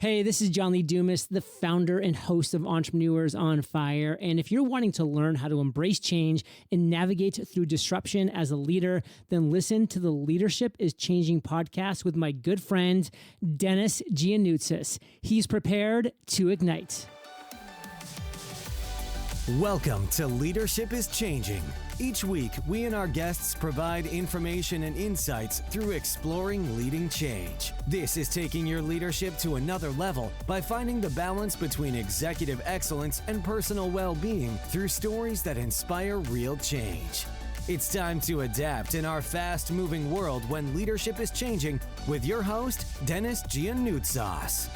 Hey, this is John Lee Dumas, the founder and host of Entrepreneurs on Fire. And if you're wanting to learn how to embrace change and navigate through disruption as a leader, then listen to the Leadership is Changing podcast with my good friend, Dennis Giannoutzis. He's prepared to ignite. Welcome to Leadership is Changing. Each week, we and our guests provide information and insights through exploring leading change. This is taking your leadership to another level by finding the balance between executive excellence and personal well-being through stories that inspire real change. It's time to adapt in our fast-moving world when leadership is changing with your host, Dennis Giannoutzis.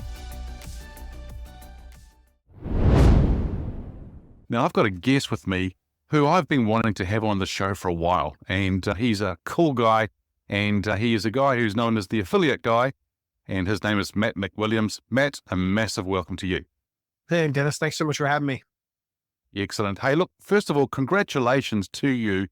Now, I've got a guest with me who I've been wanting to have on the show for a while, and he's a cool guy, and he is a guy who's known as the affiliate guy, and his name is Matt McWilliams. Matt, a massive welcome to you. Hey, Dennis, thanks so much for having me. Excellent. Hey, look, first of all, congratulations to you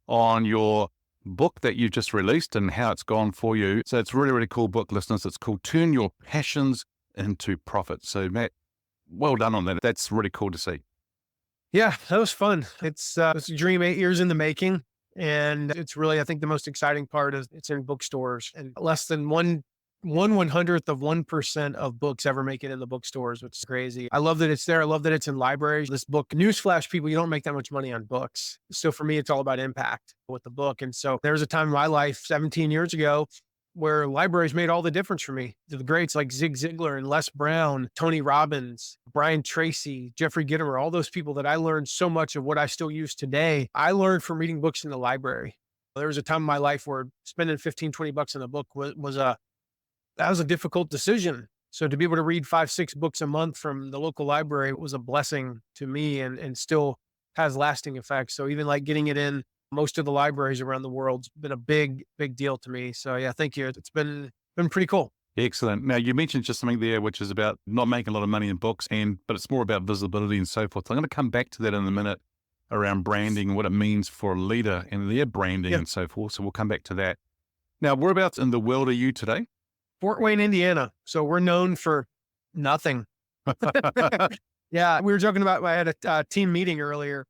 on your book that you just released and how it's gone for you. So it's a really, really cool book, listeners. It's called Turn Your Passions into Profit. So, Matt, well done on that. That's really cool to see. Yeah, that was fun. It's a dream 8 years in the making. And it's really, I think the most exciting part is it's in bookstores, and less than one 100th of 1% of books ever make it in the bookstores, which is crazy. I love that it's there. I love that it's in libraries. This book, newsflash, people, you don't make that much money on books. So for me, it's all about impact with the book. And so there was a time in my life 17 years ago where libraries made all the difference for me. The greats like Zig Ziglar and Les Brown, Tony Robbins, Brian Tracy, Jeffrey Gitomer, all those people that I learned so much of what I still use today, I learned from reading books in the library. There was a time in my life where spending 15, 20 bucks on a book was a difficult decision. So to be able to read 5-6 books a month from the local library was a blessing to me and still has lasting effects. So even like getting it in most of the libraries around the world's been a big, big deal to me. So yeah, thank you. It's been pretty cool. Excellent. Now, you mentioned just something there, which is about not making a lot of money in books, but it's more about visibility and so forth. So I'm going to come back to that in a minute around branding and what it means for a leader and their branding and so forth. So we'll come back to that. Now, whereabouts in the world are you today? Fort Wayne, Indiana. So we're known for nothing. Yeah. We were joking about, I had a team meeting earlier,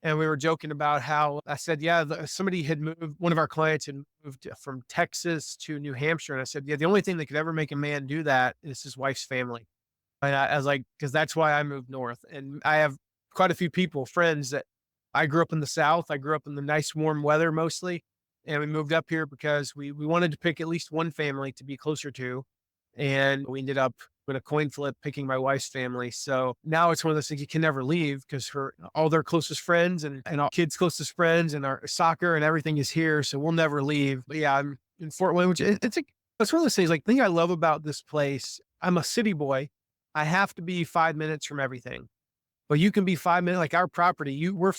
and we were joking about how I said, somebody had moved, one of our clients had moved from Texas to New Hampshire. And I said, the only thing that could ever make a man do that is his wife's family. And I was like, because that's why I moved north. And I have quite a few friends that I grew up in the South. I grew up in the nice warm weather mostly. And we moved up here because we wanted to pick at least one family to be closer to. And we ended up with a coin flip picking my wife's family. So now it's one of those things you can never leave because all their closest friends and our kids' closest friends and our soccer and everything is here. So we'll never leave. But yeah, I'm in Fort Wayne, which it's one of those things. Like, the thing I love about this place, I'm a city boy. I have to be 5 minutes from everything. But you can be 5 minutes, like our property, we're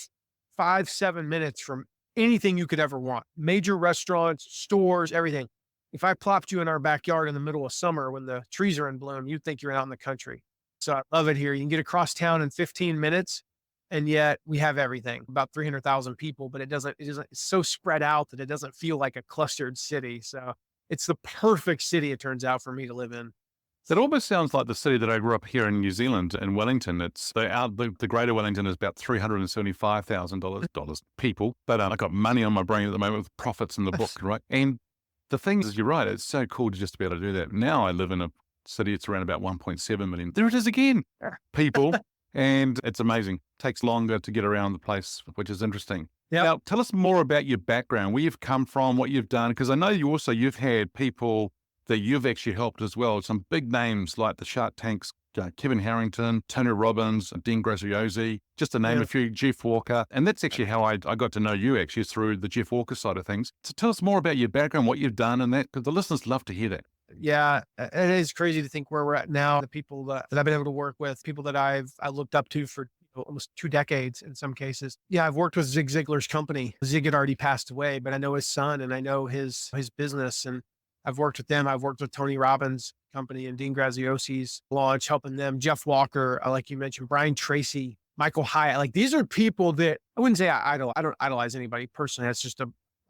5-7 minutes from anything you could ever want. Major restaurants, stores, everything. If I plopped you in our backyard in the middle of summer when the trees are in bloom, you'd think you're out in the country. So I love it here. You can get across town in 15 minutes, and yet we have everything. About 300,000 people, but it's so spread out that it doesn't feel like a clustered city. So it's the perfect city, it turns out, for me to live in. That almost sounds like the city that I grew up here in New Zealand, in Wellington. It's the greater Wellington is about $375,000 people. But I got money on my brain at the moment with profits in the book, right? And the thing is, you're right, it's so cool to just be able to do that. Now I live in a city, it's around about 1.7 million. There it is again, people. And it's amazing. It takes longer to get around the place, which is interesting. Yep. Now, tell us more about your background, where you've come from, what you've done, because I know you've had people that you've actually helped as well. Some big names like the Shark Tanks, Kevin Harrington, Tony Robbins, Dean Graziosi, just to name a few, Jeff Walker. And that's actually how I got to know you, actually, through the Jeff Walker side of things. So tell us more about your background, what you've done and that, because the listeners love to hear that. Yeah, it is crazy to think where we're at now. The people that I've been able to work with, people that I looked up to for almost 2 decades in some cases. Yeah, I've worked with Zig Ziglar's company. Zig had already passed away, but I know his son and I know his business, and I've worked with them. I've worked with Tony Robbins' company and Dean Graziosi's launch, helping them. Jeff Walker, like you mentioned, Brian Tracy, Michael Hyatt. Like, these are people that I wouldn't say I don't idolize anybody personally. That's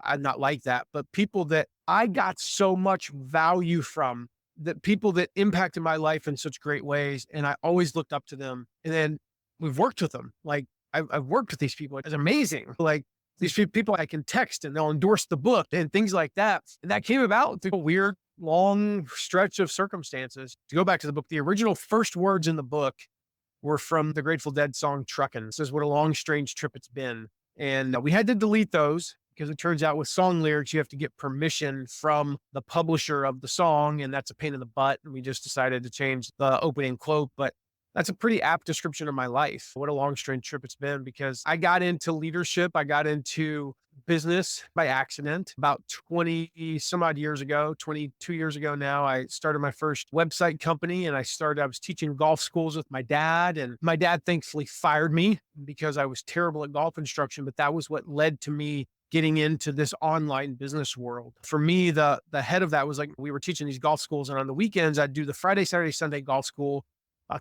I'm not like that. But people that I got so much value from the people that impacted my life in such great ways. And I always looked up to them. And then we've worked with them. Like I've worked with these people. It's amazing. Like these people I can text and they'll endorse the book and things like that. And that came about through a weird, long stretch of circumstances. To go back to the book, the original first words in the book were from the Grateful Dead song Truckin'. It says, "What a long, strange trip it's been." And we had to delete those because it turns out with song lyrics, you have to get permission from the publisher of the song. And that's a pain in the butt. And we just decided to change the opening quote. But that's a pretty apt description of my life. What a long, strange trip it's been, because I got into leadership. I got into business by accident about 20 some odd years ago, 22 years ago now. I started my first website company, and I was teaching golf schools with my dad, and my dad thankfully fired me because I was terrible at golf instruction, but that was what led to me getting into this online business world. For me, the head of that was like, we were teaching these golf schools, and on the weekends I'd do the Friday, Saturday, Sunday golf school,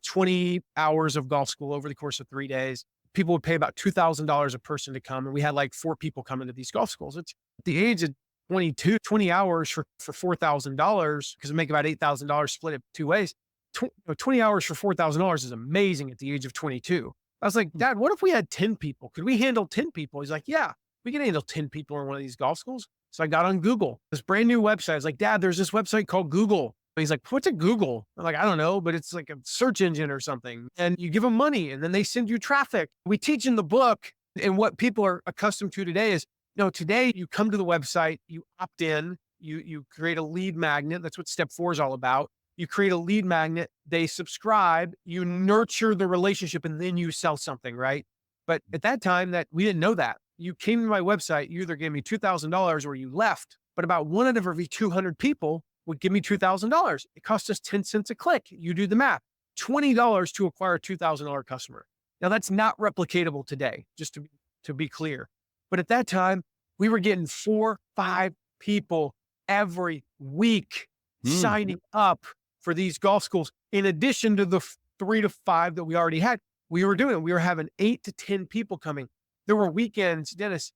20 hours of golf school over the course of 3 days. People would pay about $2,000 a person to come. And we had like 4 people come into these golf schools. It's at the age of 22, 20 hours for $4,000, because we make about $8,000 split it 2 ways. 20 hours for $4,000 is amazing at the age of 22. I was like, "Dad, what if we had 10 people? Could we handle 10 people? He's like, "Yeah, we can handle 10 people in one of these golf schools." So I got on Google, this brand new website. I was like, "Dad, there's this website called Google." He's like, "What's a Google?" I'm like, "I don't know, but it's like a search engine or something." And you give them money and then they send you traffic. We teach in the book, and what people are accustomed to today is, today you come to the website, you opt in, you create a lead magnet. That's what step 4 is all about. You create a lead magnet, they subscribe, you nurture the relationship, and then you sell something, right? But at that time we didn't know that. You came to my website, you either gave me $2,000 or you left, but about 1 out of every 200 people would give me $2,000. It cost us 10 cents a click. You do the math, $20 to acquire a $2,000 customer. Now that's not replicatable today, just to be clear. But at that time, we were getting 4, 5 people every week signing up for these golf schools. In addition to the 3 to 5 that we already had, we were having 8 to 10 people coming. There were weekends, Dennis,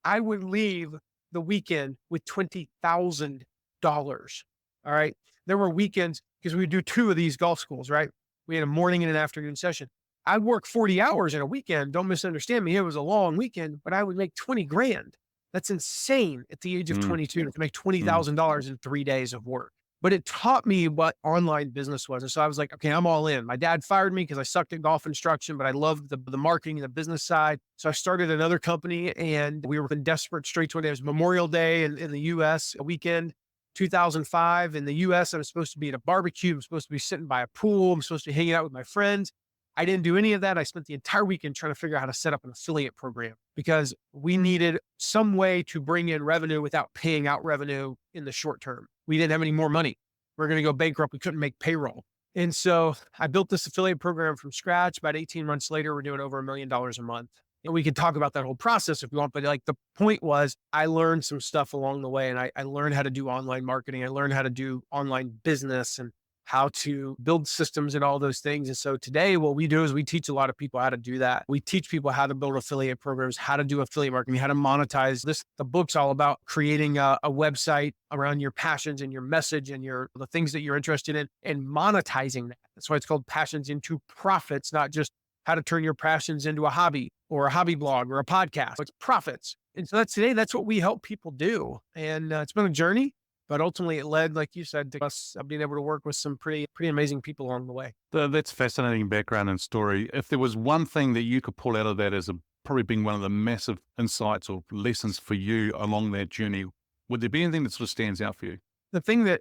I would leave the weekend with $20,000. All right. There were weekends, because we would do 2 of these golf schools, right? We had a morning and an afternoon session. I'd work 40 hours in a weekend. Don't misunderstand me. It was a long weekend, but I would make 20 grand. That's insane at the age of 22 to make $20,000 in 3 days of work. But it taught me what online business was. And so I was like, okay, I'm all in. My dad fired me because I sucked at golf instruction, but I loved the marketing and the business side. So I started another company, and we were in desperate straits one day. It was Memorial Day in the US, a weekend, 2005 in the US. I was supposed to be at a barbecue. I'm supposed to be sitting by a pool. I'm supposed to be hanging out with my friends. I didn't do any of that. I spent the entire weekend trying to figure out how to set up an affiliate program, because we needed some way to bring in revenue without paying out revenue in the short term. We didn't have any more money. We were going to go bankrupt. We couldn't make payroll. And so I built this affiliate program from scratch. About 18 months later, we're doing over $1 million a month. And we can talk about that whole process if you want. But like, the point was, I learned some stuff along the way, and I learned how to do online marketing. I learned how to do online business and how to build systems and all those things. And so today what we do is we teach a lot of people how to do that. We teach people how to build affiliate programs, how to do affiliate marketing, how to monetize this. The book's all about creating a website around your passions and your message and the things that you're interested in, and monetizing that. That's why it's called Passions into Profits, not just how to turn your passions into a hobby or a hobby blog or a podcast. It's profits. And so that's what we help people do. And it's been a journey. But ultimately it led, like you said, to us being able to work with some pretty amazing people along the way. That's fascinating background and story. If there was one thing that you could pull out of that as probably being one of the massive insights or lessons for you along that journey, would there be anything that sort of stands out for you? The theme that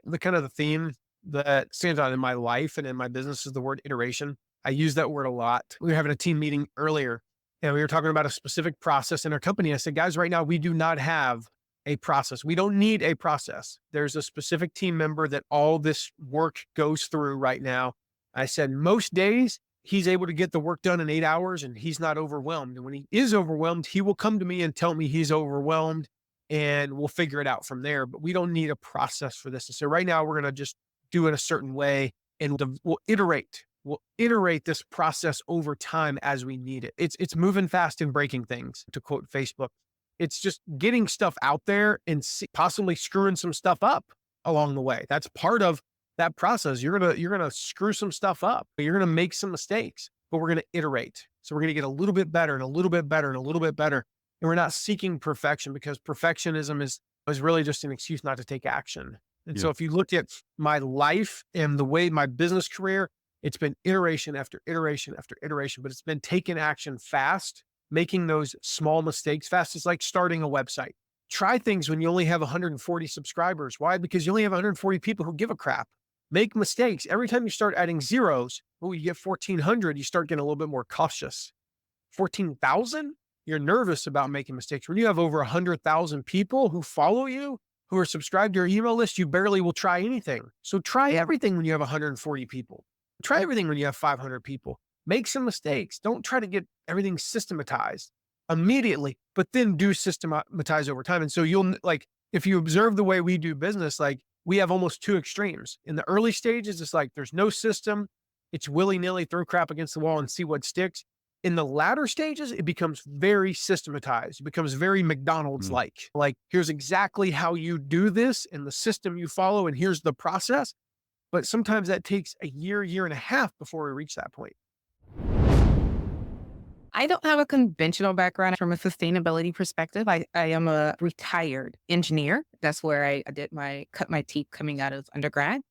stands out in my life and in my business is the word iteration. I use that word a lot. We were having a team meeting earlier, and we were talking about a specific process in our company. I said, guys, right now we do not have a process. We don't need a process. There's a specific team member that all this work goes through right now. I said, most days he's able to get the work done in 8 hours and he's not overwhelmed. And when he is overwhelmed, he will come to me and tell me he's overwhelmed, and we'll figure it out from there. But we don't need a process for this. And so right now we're going to just do it a certain way, and we'll iterate. We'll iterate this process over time as we need it. It's moving fast and breaking things, to quote Facebook. It's just getting stuff out there and possibly screwing some stuff up along the way. That's part of that process, you're gonna screw some stuff up. You're gonna make some mistakes, but we're gonna iterate. So we're gonna get a little bit better and a little bit better and a little bit better. And we're not seeking perfection, because perfectionism is really just an excuse not to take action. And so Yeah. if you look at my life and the way my business career, it's been iteration after iteration after iteration, but it's been taking action fast, making those small mistakes fast. It's like starting a website. Try things when you only have 140 subscribers. Why? Because you only have 140 people who give a crap. Make mistakes. Every time you start adding zeros, you get 1,400, you start getting a little bit more cautious. 14,000, you're nervous about making mistakes. When you have over 100,000 people who follow you, who are subscribed to your email list, you barely will try anything. So try everything when you have 140 people. Try everything when you have 500 people. Make some mistakes. Don't try to get everything systematized immediately, but then do systematize over time. And so you'll, like, if you observe the way we do business, like, we have almost two extremes. In the early stages, it's like there's no system. It's willy-nilly, throw crap against the wall and see what sticks. In the latter stages, it becomes very systematized. It becomes very McDonald's-like. Like, here's exactly how you do this and the system you follow, and here's the process. But sometimes that takes a year and a half before we reach that point. I don't have a conventional background from a sustainability perspective. I am a retired engineer. That's where I cut my teeth coming out of undergrad.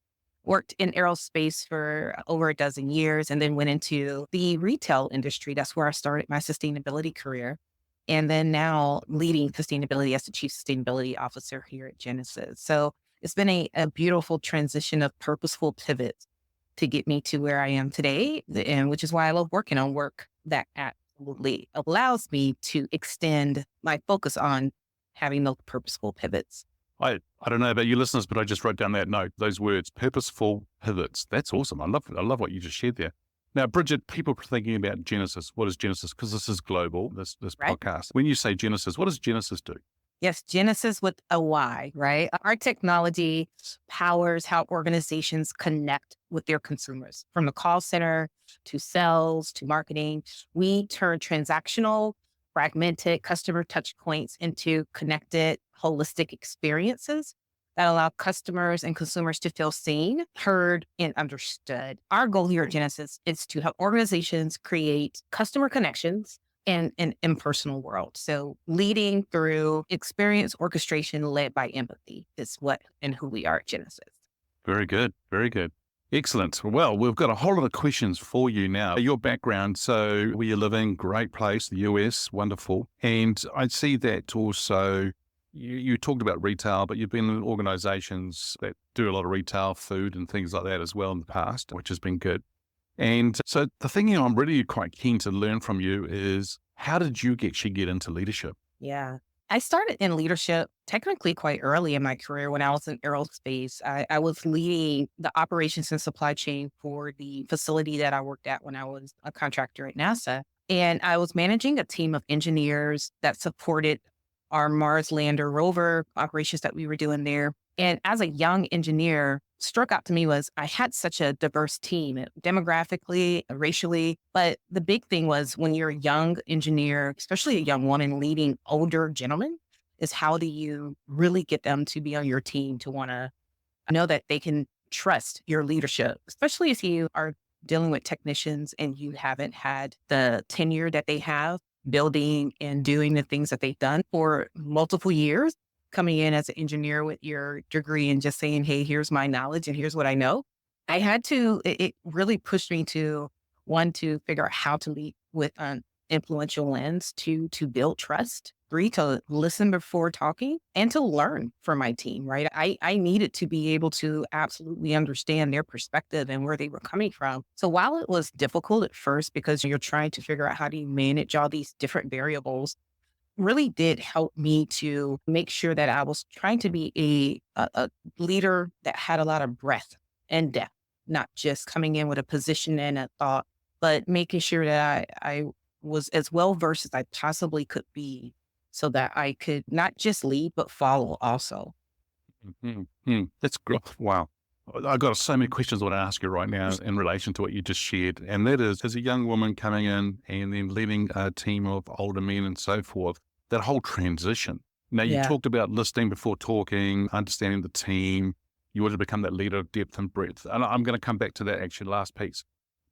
Worked in aerospace for over a dozen years, and then went into the retail industry. That's where I started my sustainability career. And then now leading sustainability as the chief sustainability officer here at Genesis. So it's been a beautiful transition of purposeful pivots to get me to where I am today. And which is why I love working on work that absolutely allows me to extend my focus on having those purposeful pivots. I don't know about you listeners, but I just wrote down that note, those words, purposeful pivots. That's awesome. I love what you just shared there. Now, Bridgette, people are thinking about Genesis. What is Genesis? Because this is global, this Right. podcast. When you say Genesis, what does Genesis do? Yes, Genesis with a Y, right? Our technology powers how organizations connect with their consumers, from the call center to sales to marketing. We turn transactional, fragmented customer touch points into connected, holistic experiences that allow customers and consumers to feel seen, heard, and understood. Our goal here at Genesis is to help organizations create customer connections in an impersonal world. So leading through experience orchestration led by empathy is what and who we are at Genesis. Very good. Very good. Excellent. Well, we've got a whole lot of questions for you now. Your background, so where you're living, great place, the US, wonderful. And I see that also, you talked about retail, but you've been in organizations that do a lot of retail, food and things like that as well in the past, which has been good. And so the thing I'm really quite keen to learn from you is, how did you actually get into leadership? Yeah. I started in leadership technically quite early in my career when I was in aerospace. I was leading the operations and supply chain for the facility that I worked at when I was a contractor at NASA. And I was managing a team of engineers that supported our Mars lander rover operations that we were doing there. And as a young engineer, struck out to me was I had such a diverse team, demographically, racially. But the big thing was, when you're a young engineer, especially a young woman leading older gentlemen, is how do you really get them to be on your team, to want to know that they can trust your leadership, especially if you are dealing with technicians and you haven't had the tenure that they have building and doing the things that they've done for multiple years. Coming in as an engineer with your degree and just saying, hey, here's my knowledge and here's what I know. I had to, it really pushed me to, one, to figure out how to lead with an influential lens, two, to build trust, three, to listen before talking, and to learn from my team, right? I needed to be able to absolutely understand their perspective and where they were coming from. So while it was difficult at first, because you're trying to figure out how do you manage all these different variables, really did help me to make sure that I was trying to be a leader that had a lot of breadth and depth, not just coming in with a position and a thought, but making sure that I was as well versed as I possibly could be, so that I could not just lead, but follow also. That's great. Wow. I've got so many questions I want to ask you right now in relation to what you just shared. And that is, as a young woman coming in and then leading a team of older men and so forth, that whole transition. Now, you talked about listening before talking, understanding the team. You wanted to become that leader of depth and breadth. And I'm going to come back to that actually last piece.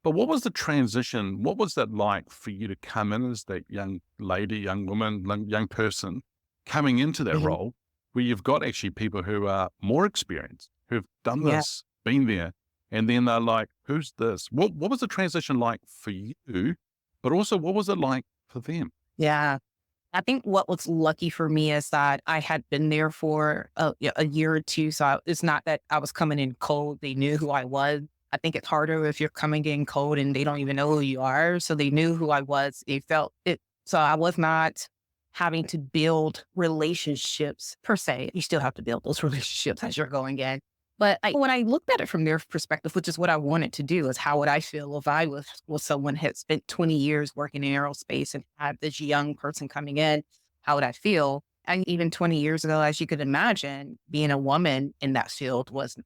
But what was the transition? What was that like for you to come in as that young lady, young woman, young person coming into that Mhm. role where you've got actually people who are more experienced, who've done Yeah. this, been there, and then they're like, who's this? What was the transition like for you? But also, what was it like for them? Yeah. I think what was lucky for me is that I had been there for a year or two. So it's not that I was coming in cold. They knew who I was. I think it's harder if you're coming in cold and they don't even know who you are. So they knew who I was. They felt it. So I was not having to build relationships per se. You still have to build those relationships as you're going in. But when I looked at it from their perspective, which is what I wanted to do, is how would I feel if I was someone had spent 20 years working in aerospace and had this young person coming in? How would I feel? And even 20 years ago, as you could imagine, being a woman in that field was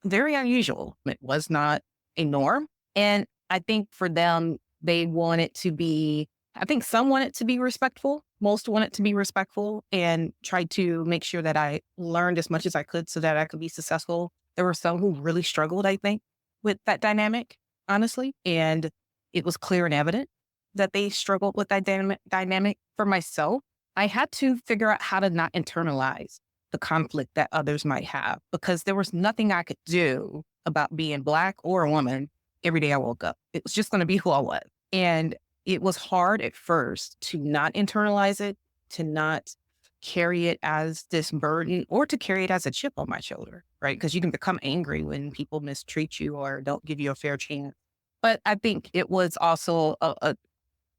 very unusual. It was not a norm. And I think for them, they wanted to be, I think some wanted to be respectful. Most wanted to be respectful and tried to make sure that I learned as much as I could so that I could be successful. There were some who really struggled, I think, with that dynamic, honestly. And it was clear and evident that they struggled with that dynamic. For myself, I had to figure out how to not internalize the conflict that others might have, because there was nothing I could do about being Black or a woman every day I woke up. It was just going to be who I was. And it was hard at first to not internalize it, to not carry it as this burden, or to carry it as a chip on my shoulder, right? Because you can become angry when people mistreat you or don't give you a fair chance. But I think it was also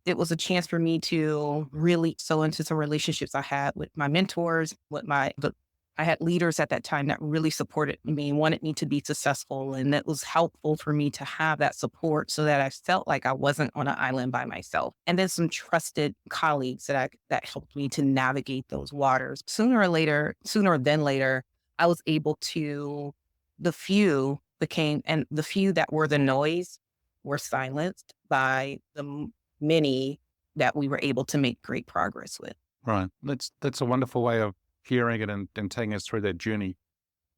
it was a chance for me to really sow into some relationships I had with my mentors, I had leaders at that time that really supported me and wanted me to be successful. And that was helpful for me to have that support so that I felt like I wasn't on an island by myself. And then some trusted colleagues that helped me to navigate those waters. Sooner than later, I was able to, the few that were the noise were silenced by the many that we were able to make great progress with. Right. That's a wonderful way of hearing it and taking us through that journey.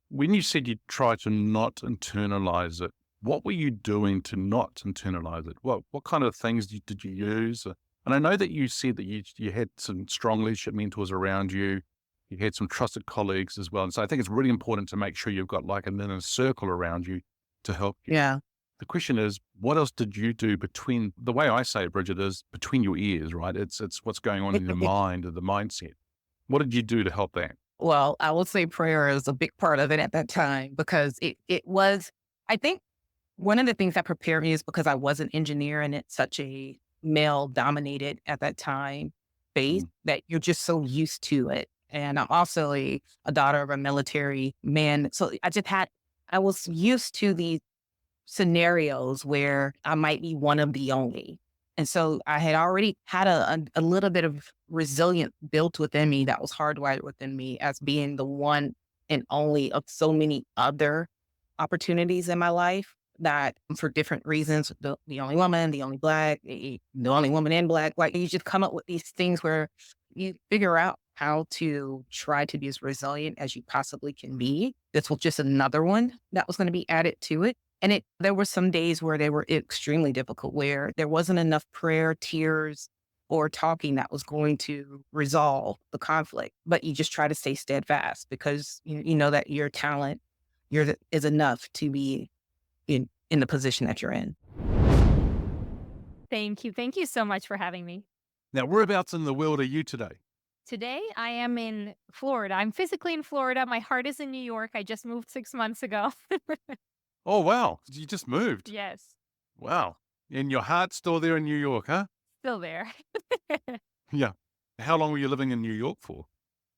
When you said you try to not internalize it, what were you doing to not internalize it? What kind of things did you use? And I know that you said that you had some strong leadership mentors around you. You had some trusted colleagues as well. And so I think it's really important to make sure you've got like an inner circle around you to help you. Yeah. The question is, what else did you do between, the way I say it, Bridgette, is between your ears, right? It's what's going on in your mind or the mindset. What did you do to help that? Well, I will say prayer is a big part of it at that time, because it was, I think one of the things that prepared me is because I was an engineer and it's such a male dominated at that time space that you're just so used to it. And I'm also a daughter of a military man. So I was used to these scenarios where I might be one of the only. And so I had already had a little bit of resilience built within me that was hardwired within me as being the one and only of so many other opportunities in my life that, for different reasons, the only woman, the only Black, the only woman in Black, like you just come up with these things where you figure out how to try to be as resilient as you possibly can be. This was just another one that was going to be added to it. And there were some days where they were extremely difficult, where there wasn't enough prayer, tears, or talking that was going to resolve the conflict. But you just try to stay steadfast because you know that your talent is enough to be in the position that you're in. Thank you. Thank you so much for having me. Now, whereabouts in the world are you today? Today, I am in Florida. I'm physically in Florida. My heart is in New York. I just moved 6 months ago. Oh, wow. You just moved. Yes, Wow. And your heart's still there in New York, huh? still there. Yeah. How long were you living in New York for?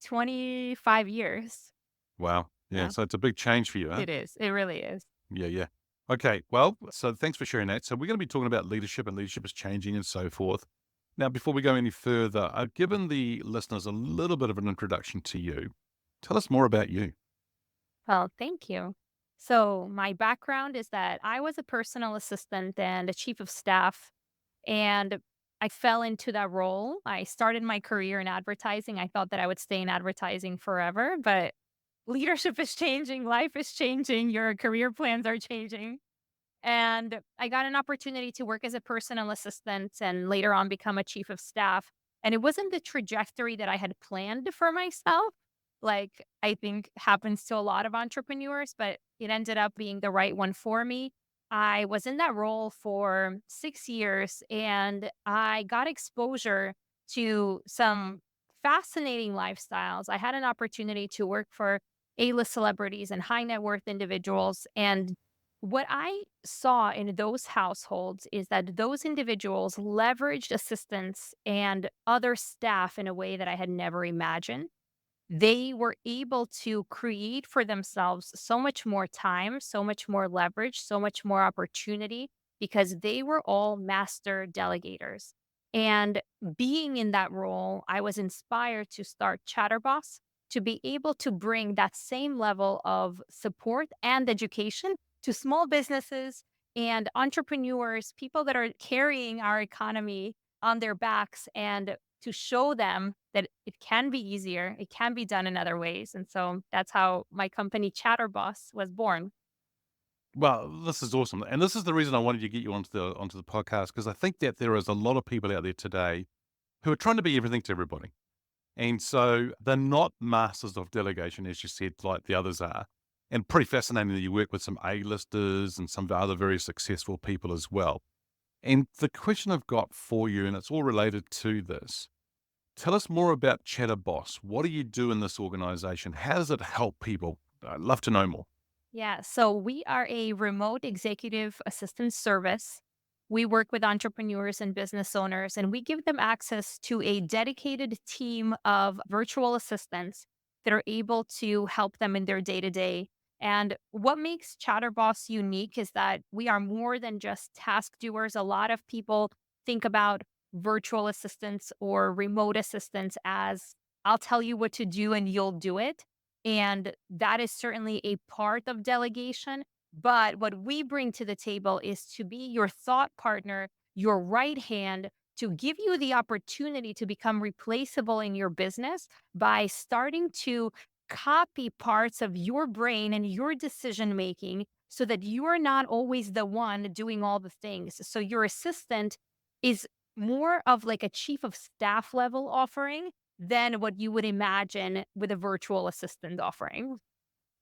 25 years. Wow. Yeah. Yeah. So it's a big change for you, huh? It is. It really is. Yeah, yeah. Okay. Well, so thanks for sharing that. So we're going to be talking about leadership, and leadership is changing and so forth. Now, before we go any further, I've given the listeners a little bit of an introduction to you. Tell us more about you. Well, thank you. So my background is that I was a personal assistant and a chief of staff, and I fell into that role. I started my career in advertising. I thought that I would stay in advertising forever, but leadership is changing, life is changing, your career plans are changing. And I got an opportunity to work as a personal assistant and later on become a chief of staff. And it wasn't the trajectory that I had planned for myself, like I think happens to a lot of entrepreneurs, but it ended up being the right one for me. I was in that role for 6 years and I got exposure to some fascinating lifestyles. I had an opportunity to work for A-list celebrities and high net worth individuals. And what I saw in those households is that those individuals leveraged assistants and other staff in a way that I had never imagined. They were able to create for themselves so much more time, so much more leverage, so much more opportunity because they were all master delegators. And being in that role, I was inspired to start Chatterboss to be able to bring that same level of support and education to small businesses and entrepreneurs, people that are carrying our economy on their backs, and to show them that it can be easier, it can be done in other ways. And so that's how my company Chatterboss was born. Well, this is awesome. And this is the reason I wanted to get you onto the podcast, because I think that there is a lot of people out there today who are trying to be everything to everybody. And so they're not masters of delegation, as you said, like the others are. And pretty fascinating that you work with some A-listers and some other very successful people as well. And the question I've got for you, and it's all related to this, tell us more about Chatterboss. What do you do in this organization? How does it help people? I'd love to know more. Yeah, so we are a remote executive assistance service. We work with entrepreneurs and business owners, and we give them access to a dedicated team of virtual assistants that are able to help them in their day to day. And what makes Chatterboss unique is that we are more than just task doers. A lot of people think about virtual assistants or remote assistants as I'll tell you what to do and you'll do it. And that is certainly a part of delegation. But what we bring to the table is to be your thought partner, your right hand, to give you the opportunity to become replaceable in your business by starting to copy parts of your brain and your decision making so that you are not always the one doing all the things. So your assistant is more of like a chief of staff level offering than what you would imagine with a virtual assistant offering.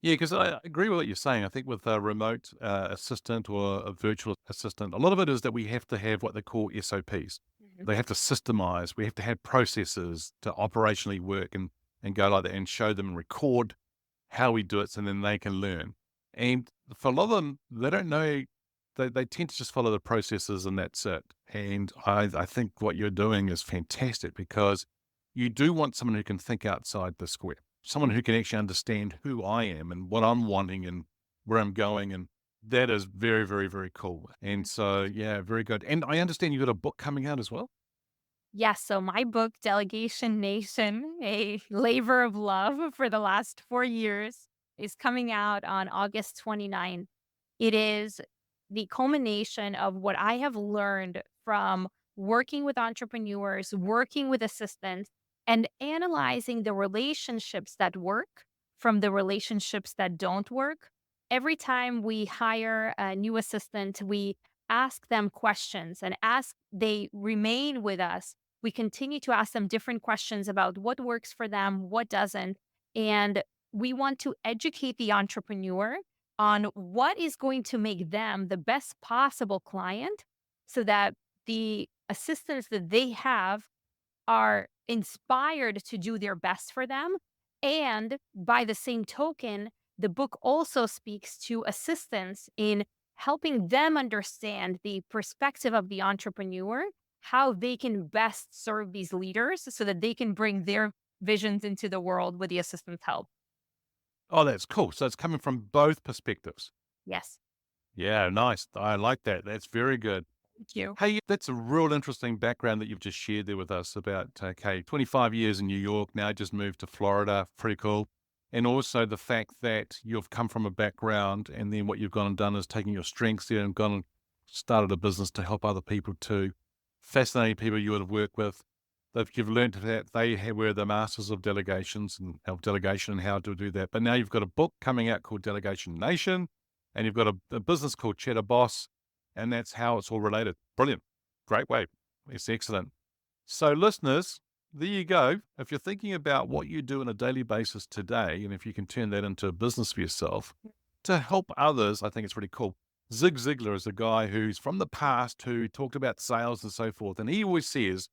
Yeah, because I agree with what you're saying. I think with a remote assistant or a virtual assistant, a lot of it is that we have to have what they call SOPs. Mhm. They have to systemize. We have to have processes to operationally work and go like that and show them and record how we do it so then they can learn. And for a lot of them, they don't know, they tend to just follow the processes and that's it. And I think what you're doing is fantastic because you do want someone who can think outside the square, someone who can actually understand who I am and what I'm wanting and where I'm going. And that is very, very, very cool. And so, yeah, very good. And I understand you've got a book coming out as well. Yes, so my book, Delegation Nation, a labor of love for the last 4 years, is coming out on August 29th. It is the culmination of what I have learned from working with entrepreneurs, working with assistants, and analyzing the relationships that work from the relationships that don't work. Every time we hire a new assistant, we ask them questions, and as they remain with us, we continue to ask them different questions about what works for them, what doesn't. And we want to educate the entrepreneur on what is going to make them the best possible client so that the assistants that they have are inspired to do their best for them. And by the same token, the book also speaks to assistants in helping them understand the perspective of the entrepreneur, how they can best serve these leaders so that they can bring their visions into the world with the assistant's help. Oh, that's cool. So it's coming from both perspectives. Yes. Yeah, nice. I like that. That's very good. Thank you. Hey, that's a real interesting background that you've just shared there with us about, okay, 25 years in New York, now just moved to Florida. Pretty cool. And also the fact that you've come from a background and then what you've gone and done is taking your strengths there and gone and started a business to help other people too. Fascinating people you would have worked with. You've learned that were the masters of delegations and of delegation and how to do that. But now you've got a book coming out called Delegation Nation, and you've got a business called Cheddar Boss, and that's how it's all related. Brilliant. Great way. It's excellent. So listeners, there you go. If you're thinking about what you do on a daily basis today, and if you can turn that into a business for yourself to help others, I think it's really cool. Zig Ziglar is a guy who's from the past who talked about sales and so forth. And he always says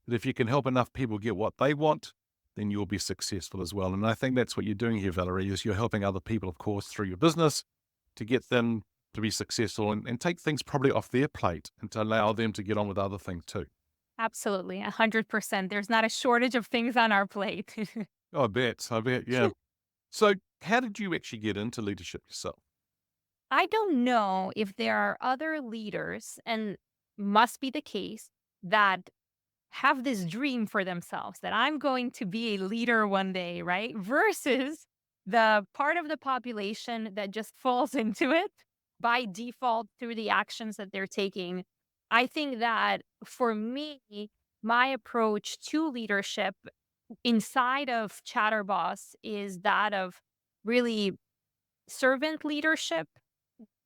that if you can help enough people get what they want, then you'll be successful as well. And I think that's what you're doing here, Valerie, is you're helping other people, of course, through your business to get them to be successful and take things probably off their plate and to allow them to get on with other things too. Absolutely. 100%. There's not a shortage of things on our plate. I bet. Yeah. So how did you actually get into leadership yourself? I don't know if there are other leaders, and must be the case, that have this dream for themselves that I'm going to be a leader one day, right? Versus the part of the population that just falls into it by default through the actions that they're taking. I think that for me, my approach to leadership inside of Chatterboss is that of really servant leadership.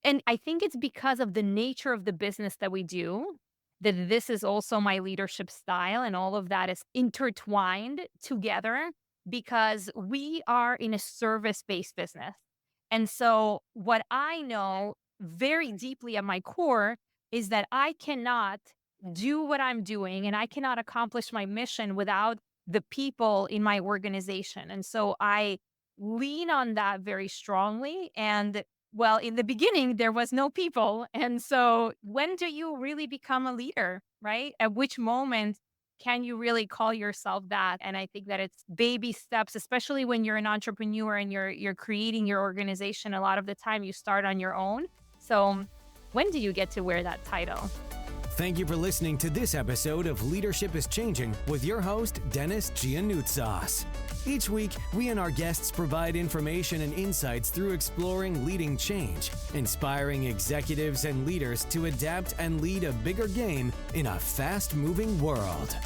And I think it's because of the nature of the business that we do that this is also my leadership style, and all of that is intertwined together because we are in a service-based business. And so what I know very deeply at my core is that I cannot do what I'm doing and I cannot accomplish my mission without the people in my organization. And so I lean on that very strongly. And well, in the beginning, there was no people. And so when do you really become a leader, right? At which moment can you really call yourself that? And I think that it's baby steps, especially when you're an entrepreneur and you're creating your organization. A lot of the time you start on your own. So when do you get to wear that title? Thank you for listening to this episode of Leadership is Changing with your host, Dennis Giannoutsas. Each week, we and our guests provide information and insights through exploring leading change, inspiring executives and leaders to adapt and lead a bigger game in a fast-moving world.